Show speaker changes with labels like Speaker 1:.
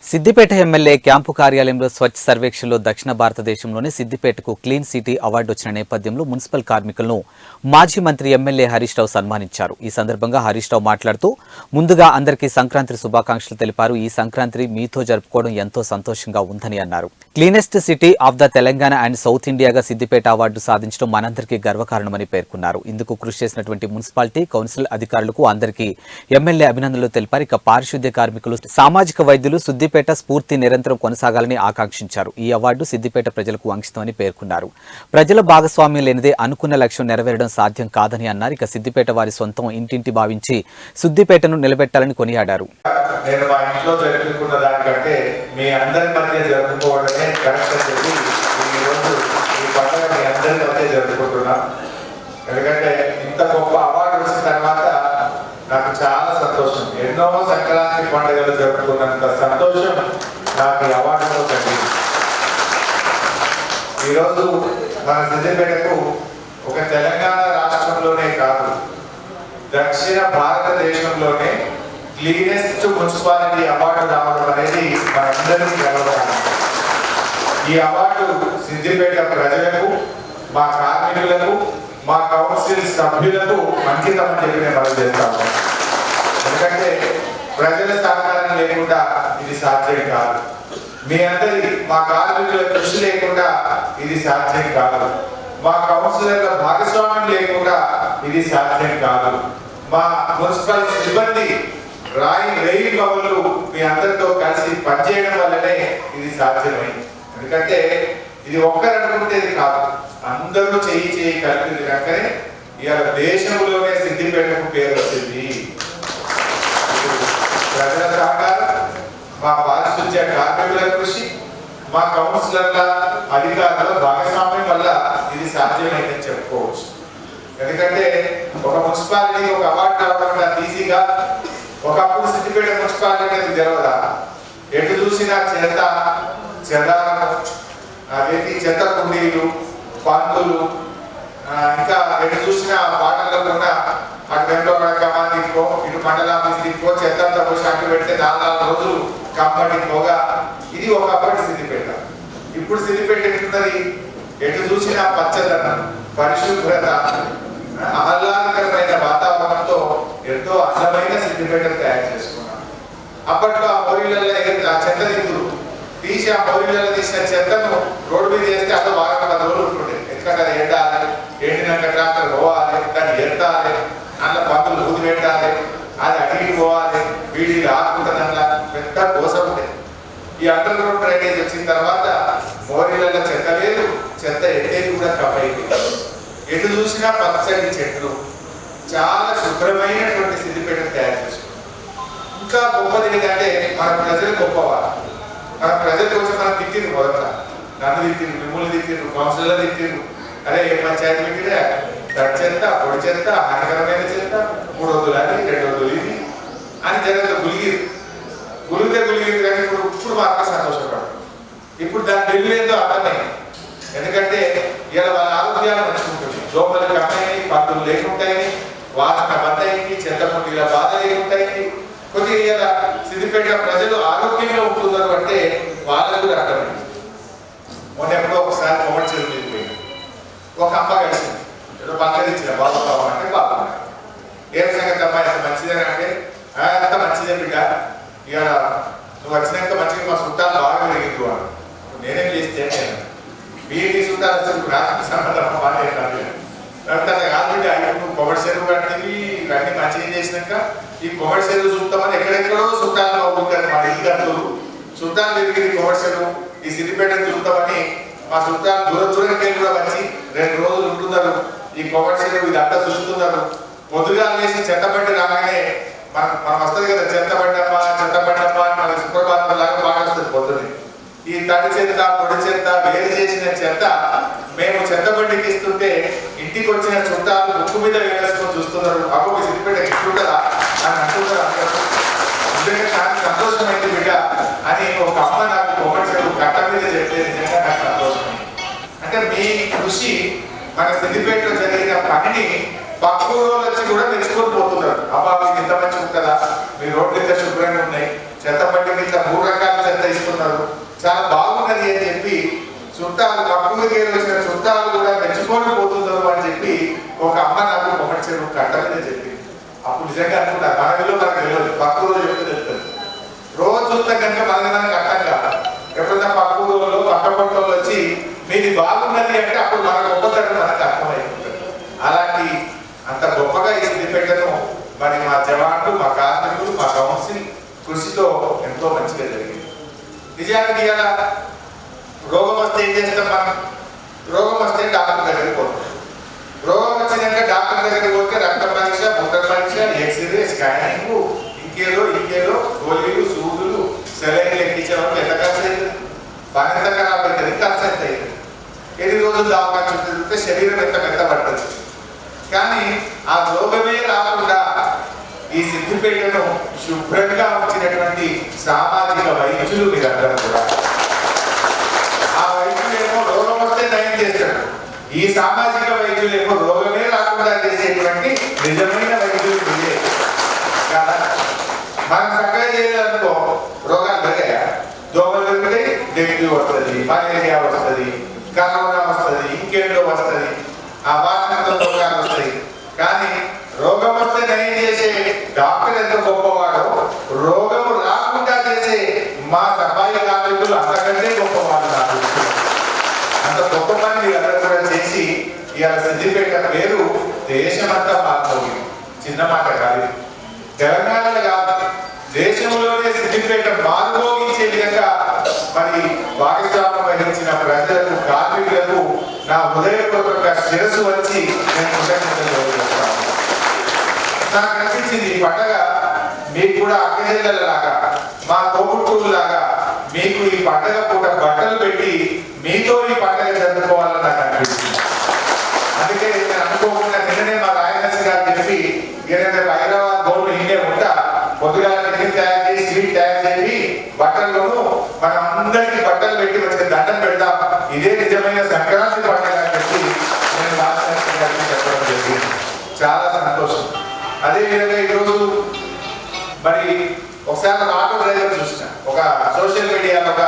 Speaker 1: Siddipet MLA camp కార్యాలయంలో స్వచ్ఛ సర్వేక్షణలో దక్షిణ భారతదేశంలోని సిద్దిపేటకు క్లీన్ సిటీ అవార్డు వచ్చిన నేపథ్యంలో మున్సిపల్ కార్మికులను మాజీ మంత్రి ఎమ్మెల్యే హరీష్ రావు సన్మానించారు. ఈ సందర్భంగా హరీష్ రావు మాట్లాడుతూ ముందుగా అందరికీ సంక్రాంతి శుభాకాంక్షలు తెలిపారు. ఈ సంక్రాంతి మీతో జరుపుకోవడం ఎంతో సంతోషంగా ఉందని అన్నారు. Cleanest city of the Telangana and south ఇండియాగా సిద్దిపేట అవార్డు సాధించడం మనందరికీ గర్వకారణమని పేర్కొన్నారు. ఇందుకు కృషి చేసినటువంటి మున్సిపాలిటీ కౌన్సిల్ అధికారులకు అందరికీ ఎమ్మెల్యే అభినందనలు తెలిపారు. ఇక పారిశుద్ధ్య కార్మికులు, సామాజిక వైద్యులు సిద్దిపేట స్ఫూర్తి నిరంతరం కొనసాగాలని ఆకాంక్షించారు. ఈ అవార్డు సిద్దిపేట ప్రజలకు అంకితమని పేర్కొన్నారు. ప్రజల భాగస్వామ్యం లేనిదే అనుకున్న లక్ష్యం నెరవేరడం సాధ్యం కాదని అన్నారు. ఇక సిద్దిపేట వారి సొంతం ఇంటింటి భావించి సిద్దిపేటను నిలబెట్టాలని కొనియాడారు.
Speaker 2: నేను మా ఇంట్లో జరుపుకున్న దానికంటే మీ అందరి మధ్య జరుపుకోవడమే కరెక్ట్ అని చెప్పి ఈరోజు ఈ పండుగ మీ అందరి మధ్య జరుపుకుంటున్నా. ఎందుకంటే ఇంత గొప్ప అవార్డు వచ్చిన తర్వాత నాకు చాలా సంతోషం. ఎన్నో సంక్రాంతి పండుగలు జరుపుకున్నంత సంతోషం నాకు ఈ అవార్డుతో కలిగింది. ఈరోజు మన సిద్దిపేటకు ఒక తెలంగాణ రాష్ట్రంలోనే కాదు, దక్షిణ భారతదేశంలోనే క్లీనెస్ట్ మున్సిపాలిటీ అవార్డు రావడం అనేది మనందరికీ గర్వకారణం. ఈ అవార్డు సిద్దిపేట ప్రజలకు, మా కార్మికులకు, మా కౌన్సిల్ సభ్యులకు అంకితం అని చెప్పి నేను మనం చేస్తాను. ఎందుకంటే ప్రజల సహకారం లేకుండా ఇది సాధ్యం కాదు. మీ అందరి, మా కార్మికుల కృషి లేకుండా ఇది సాధ్యం కాదు. మా కౌన్సిలర్ల భాగస్వామ్యం లేకుండా ఇది సాధ్యం కాదు. మా మున్సిపల్ సిబ్బంది రైలు పనులు మీ అందరితో కలిసి పనిచేయడం వల్లనే ఇది సాధ్యమైంది. ఎందుకంటే ఇది ఒక్కరు అనుకుంటేది కాదు, అందరూ చేయి కలిపింది కనుకనే ఇవాళ దేశంలోనే సిద్దిపేటకు పేరు వచ్చింది. ప్రజల సహకారం, మా పారిశుద్ధ్య కార్మికుల కృషి, మా కౌన్సిలర్ల అధికారుల భాగస్వామ్యం వల్ల ఇది సాధ్యమైందని చెప్పుకోవచ్చు. ఎందుకంటే ఒక మున్సిపాలిటీ ఒక అవార్డు రావడం అంత ఈజీగా. ఒకప్పుడు సిద్దిపేట మున్సిపాలిటీ అనేది తెలవదా? ఎటు చూసినా చెదారం, అదేంటి చెత్త కుండీలు, పందులు, ఇంకా ఎటు చూసినా వాటర్లో కూడా అటు వెంటో కమాన్ దిక్కో, ఇటు మండల ఆఫీస్ దిక్కో, చెత్త అంతా పోసి అటు పెడితే 4 రోజులు కమ్మడి పోగా. ఇది ఒకప్పటి సిద్దిపేట. ఇప్పుడు సిద్దిపేట ఎట్టున్నది? ఎటు చూసినా పచ్చదనం, పరిశుభ్రత, ఆహ్లాదకరమైన వాతావరణంతో ఎంతో అందమైన సిద్దిపేటను తయారు చేసుకున్నాం. అప్పట్లో ఆ మోరీలలో ఆ చెత్త దిగులు తీసి, ఆ మోరీలలో తీసిన చెత్తను రోడ్డు మీద వేస్తే అక్కడ వారం 10 రోజులు ఉంటుండే. ఎందుకంటే అది ఎండాలి, ఎండినాక ట్రాక్టర్ పోవాలి, దాన్ని ఎత్తాలి, అందులో పందులు ఊది పెట్టాలి, అది అడిగి పోవాలి, వీడికి ఆకుంటుందన్న పెద్ద కోసం ఉండే. ఈ అండర్ గ్రౌండ్ డ్రైనేజ్ వచ్చిన తర్వాత మోరీలలో చెత్త లేదు, చెత్త ఎట్టేది కూడా కప్పైంది. ఎటు చూసినా పచ్చని చెట్లు, చాలా శుభ్రమైనటువంటి సిద్దిపేటను తయారు చేసుకున్నాం. ఇంకా గొప్పది ఏంటంటే మన ప్రజలు గొప్పవారు. మన ప్రజల కోసం మనం తిట్టింది మొదట, నన్ను తిట్టింది, మిమ్మల్ని తిట్టిండ్రు, కౌన్సిలర్ తిట్టిండ్రు. అరే ఏ పంచాయతీ పెట్టినా తడి చెత్త, పొడి చెత్త, హానికరమైన చెత్త, 3 వద్దులు అది, 2 వద్దులు ఇది అని జనంతో గులిగితే కానీ ఇప్పుడు మాత్రం సంతోషపడదు. ఇప్పుడు దాని బిల్లు ఏందో అర్థమైంది. ఎందుకంటే ఇలా వాళ్ళ ఆరోగ్యాలు మంచుకుంటుంది. దోమలు కమ్మాయి, పందులు లేకుంటాయి, వాసన బంద్ అయింది, చెత్త కుండీల బాధ లేకుంటాయి. కొద్దిగా ఇలా సిద్దిపేట ప్రజలు ఆరోగ్యంగా ఉంటున్నారు అంటే వాళ్ళకు కూడా అర్థమైంది. మొన్న ఎప్పుడో ఒకసారి మొబైల్ చెరువు వెళ్ళిపోయింది. ఒక అమ్మ కలిసింది, ఏదో పక్కదిచ్చిన బాబా అంటే బాబా ఏం సంగతి అమ్మాయి అంత మంచిదని అంటే అంత మంచిదే బిడ్డ, ఇక నువ్వు వచ్చినాక మంచిగా మా చుట్టాలు బాగా పెరిగింది అని. నేనేం చేస్తే మీరు చుట్టాలు వచ్చి రాత్రి సంబంధం బాగా కాదు బిడ్డ. నువ్వు కొబ్బరి చెరువు కట్టింది, ఇవన్నీ మంచిగా చేసినాక ఈ కొబ్బరి చెరువు చూస్తామని ఎక్కడెక్కడో చుట్టాలు బాగుంటుంది. మా ఇల్లు కట్టులు చుట్టాలు పెరిగింది కొబ్బరి చెరువు, ఈ సిద్దిపేటను చూస్తామని మా చుట్టాలు దూరంకి కూడా వచ్చి 2 రోజులు ఉంటున్నారు. ఈ కొబ్బరి చెరువు ఇదంతా చూస్తున్నారు. పొద్దుగా వేసి చెత్తబండి రాగానే మనం వస్తుంది కదా, చెత్తబండమ్మ అని మన సుప్రభాతం లాగా బాగా వస్తుంది పొద్దున్నే. ఈ తడి చెత్త, పొడి చెత్త, వేరు చేసిన చెత్త మేము చెత్తబండికి ఇస్తుంటే ఇంటికి వచ్చిన చుట్టాలు ముక్కు మీద వేసుకొని చూస్తున్నారు. అబ్బో మీ సిద్దిపేట ఎట్లుంటుందా అని అంటున్నారు. అందరూ నాకు సంతోషమైంది బిడ్డ అని ఒక అమ్మ నాకు కొబ్బరి చెరువు కట్ట మీద చెప్తే నిజంగా నాకు సంతోషమైంది. అంటే మీ కృషి మన సిద్దిపేటలో జరిగిన పనిని పక్కూరు వచ్చి కూడా తెచ్చుకొని పోతున్నారు. అబ్బా మీకు ఇంత మంచిగా ఉంటుందా, మీ రోడ్లు ఇంత శుభ్రంగా ఉన్నాయి, చెత్త పట్టి ఇంత 3 రకాల చుట్టాలు పక్కకి వచ్చిన చుట్టాలు కూడా మెచ్చుకొని పోతున్నారు అని చెప్పి ఒక అమ్మ నాకు మొదటి చెరువు కట్ట మీద చెప్పింది. అప్పుడు నిజంగా అనుకుంటా మనలో మనకు తెలియదు, పక్క రోజు చెప్తే తెలుస్తుంది. రోజు చూస్తే కనుక మనకి అర్థం కాదు. ఎప్పుడైనా పక్క ఊళ్ళో పక్క పక్కలో వచ్చి మీది బాగున్నది అంటే అప్పుడు మన గొప్పతనం మనకు అర్థమైపోతుంది. అలాంటి అంత గొప్పగా ఈ సిద్దిపేటను మరి మా జవాన్లు, మా కార్మికులు, మా కౌన్సిల్ కృషితో ఎంతో మంచిగా జరిగింది. నిజానికి ఇలా రోగం వస్తే ఏం చేస్తాం మనం? రోగం వస్తే డాక్టర్ దగ్గరికి పోతాం. రోగం వచ్చినాక డాక్టర్ దగ్గరికి పోతే రక్త పరీక్ష, మూత్ర పరీక్ష, ఎక్స్రే, స్కానింగ్, ఇంకేదో గోళీలు, సూదులు, సెలైన్లు ఎక్కించడం ఎంత ఖర్చు అవుతుంది? పని ఎంత ఖరాబ్ అవుతుంది, ఖర్చు ఎంత అవుతుంది? ఎన్ని రోజులు దావకాలు చుట్టూ శరీరం ఎంత మెత్తబడుతుంది. కానీ ఆ రోగమే రాకుండా ఈ సిద్దిపేటను శుభ్రంగా ఉంచినటువంటి సామాజిక వైద్యులు మీరందరూ కూడా. ఆ వైద్యులేమో రోగం వస్తే నయం చేస్తాడు, ఈ సామాజిక వైద్యులేమో రోగమే రాకుండా చేసేటువంటి నిజమైన వైద్యులు మీరే కదా. మనం చక్కగా చేయాలనుకో రోగాలు పెరిగాయా? దోమలు పెరిగితే డెంగ్యూ వస్తుంది, మలేరియా వస్తుంది, కరోనా వస్తుంది, ఇంకేంటో వస్తుంది, ఆ వాసనతో రోగాలు వస్తాయి. కానీ రోగం వస్తే నయం చేసే డాక్టర్ ఎంత గొప్పవాడో, రోగము రాకుండా చేసే మా సఫాయి కార్మికులు అంతకంటే గొప్పవాడు. నాకు అంత గొప్ప పని అందరూ కూడా చేసి ఇవాళ సిద్దిపేట పేరు దేశమంతా పాల్గొంది. చిన్న మాట కాదు, తెలంగాణలో కాదు, దేశంలోనే సిద్దిపేట మారుమోగించే విధంగా మరి భాగస్వామ్యం వహించిన ప్రజలకు, కార్మికులకు నా హృదయపూర్వక శిరస్సు వచ్చి నేను కృతజ్ఞతలు చెప్తాను. నాకు అనిపించింది ఈ పండగ మీకు కూడా అక్కజెల్లలాగా, మా తోబుట్టులాగా మీకు ఈ పండగ పూట బట్టలు పెట్టి మీతో ఈ పండగ జరుపుకోవాలని నాకు అనిపించింది. అందుకే నేను అనుకోకుండా నిన్ననే మా రాయనర్స్ గారు చెప్పి ఏదైనా హైదరాబాద్ బోర్డు ఇంకే ఉంటా పొద్దుగా టిఫిన్ తయారు చేసి, స్వీట్ తయారు చేసి బట్టల్లోనూ మనం అందరికీ బట్టలు పెట్టి మంచిగా దండం పెడదాం, ఇదే నిజమైన సంక్రాంతి పండుగ అని చెప్పి నేను రాష్ట్ర గారికి చెప్పడం జరిగింది. చాలా సంతోషం. అదేవిధంగా ఈరోజు మరి ఒకసారి ఆటో డ్రైవర్ చూసిన ఒక సోషల్ మీడియాలో ఒక